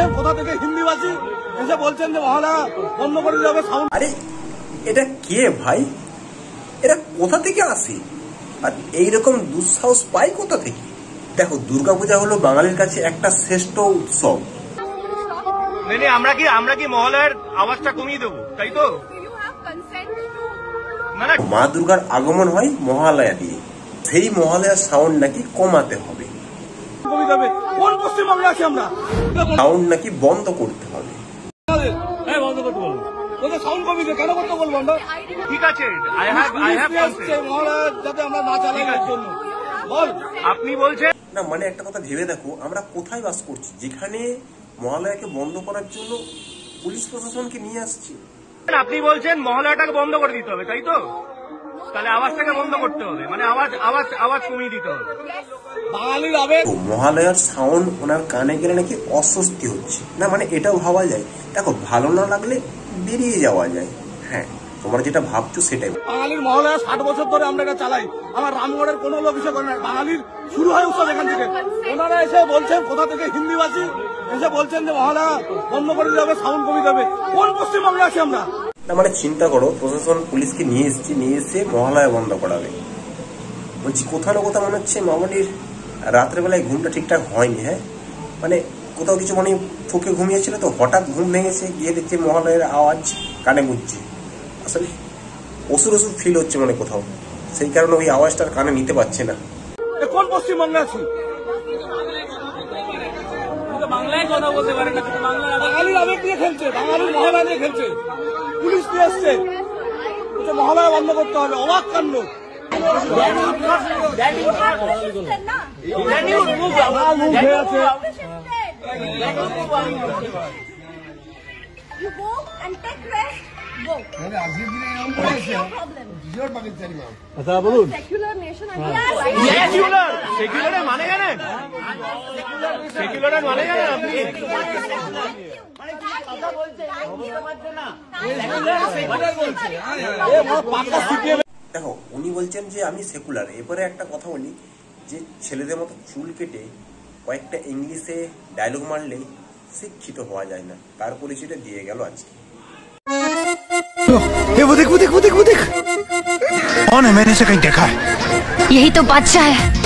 বলছেন কোথা থেকে হিন্দিবাসী এসে বলছেন যে মহালয়া বন্ধ করে দিতে হবে সাউন্ড। আরে এটা কে ভাই? এরা কোথা থেকে আসে আর এইরকম দুঃসাহস পায় কোথা থেকে? দেখো, দুর্গাপূজা হলো বাঙালির কাছে একটা শ্রেষ্ঠ উৎসব। আমরা কি মহালয়ার আওয়াজটা কমিয়ে দেবো, তাই তো? মা দুর্গার আগমন হয় মহালয়া দিয়ে, সেই মহালয়ার সাউন্ড নাকি কমাতে হবে, কোন পশ্চিমবঙ্গে আছি আমরা? সাউন্ড নাকি বন্ধ করতে হবে। বন্ধ করতে বলবো, সাউন্ড কমিয়ে কেন করতে বলবো আমরা? ঠিক আছে, মহালয়া যাতে আমরা না চালাই জন্য বল। আপনি বলছেন না, মানে একটা কথা ভেবে দেখো, আমরা কোথায় বাস করছি যেখানে মহালয়াকে বন্ধ করার জন্য পুলিশ প্রশাসনকে নিয়ে আসছি। আপনি বলছেন মহালয়াটাকে বন্ধ করে দিতে হবে, তাই তো? তাহলে আওয়াজটাকে বন্ধ করতে হবে, মানে আওয়াজ কমিয়ে দিতে হবে। বাঙালির আবেগ। মহালয়ার সাউন্ড ওনার কানে গেলে নাকি অস্বস্তি হচ্ছে না, মানে এটাও ভাবা যায়। দেখো, ভালো না লাগলে বেরিয়ে যাওয়া যায়। হ্যাঁ, তোমরা যেটা ভাবছো সেটাই। বাঙালির মহালয়া 60 বছর ধরে আমরা এটা চালাই। আমার রামগড়ের কোনো লোক এসে করে না, বাঙালির শুরু হয় উৎসব এখান থেকে। ওনারা এসে বলছেন কোথা থেকে হিন্দিবাসী এসে বলছেন যে মহালয়া বন্ধ করে দিতে হবে, সাউন্ড কমিয়ে দেবে। কোন পশ্চিমবঙ্গে আছি আমরা? না, মানে চিন্তা করো, প্রশাসন পুলিশকে নিয়ে এসে মহালয়া বন্ধ করাবে। বলছি, কোথাও না কোথাও মনে হচ্ছে মামনির রাত্রেবেলায় ঘুমটা ঠিকঠাক হয়নি। হ্যাঁ, মানে কোথাও কিছু মানে ফুকে ঘুমিয়েছিল, তো হঠাৎ ঘুম ভেঙেছে, গিয়ে দেখছে মহালয়ের আওয়াজ কানে বুঝছে। আসলে অসুর ফিল হচ্ছে মানে কোথাও, সেই কারণে ওই আওয়াজটার কানে নিতে পারছে না। কোন পশ্চিমবঙ্গে আছি? বাংলায় কথা বলতে পারে না, বাঙালির আবেগ নিয়ে খেলছে, বাঙালির মহালয়া নিয়ে খেলছে। পুলিশ নিয়ে আসছে, মহালয়া বন্ধ করতে হবে। অবাক কাণ্ড। আচ্ছা বলুন, মানে জানেন সেকুলার মানে জানেন আপনি? দেখো, উনি বলছেন যে আমি সেকুলার। এবারে একটা কথা বলি, যে ছেলেদের মতো চুল কেটে কয়েকটা ইংলিশে ডায়লগ মারলে শিক্ষিত হওয়া যায় না, তার পরিচয়টা দিয়ে গেল আজকে। वो देख कौन है? मैंने इसे कहीं देखा है। यही तो बादशाह है।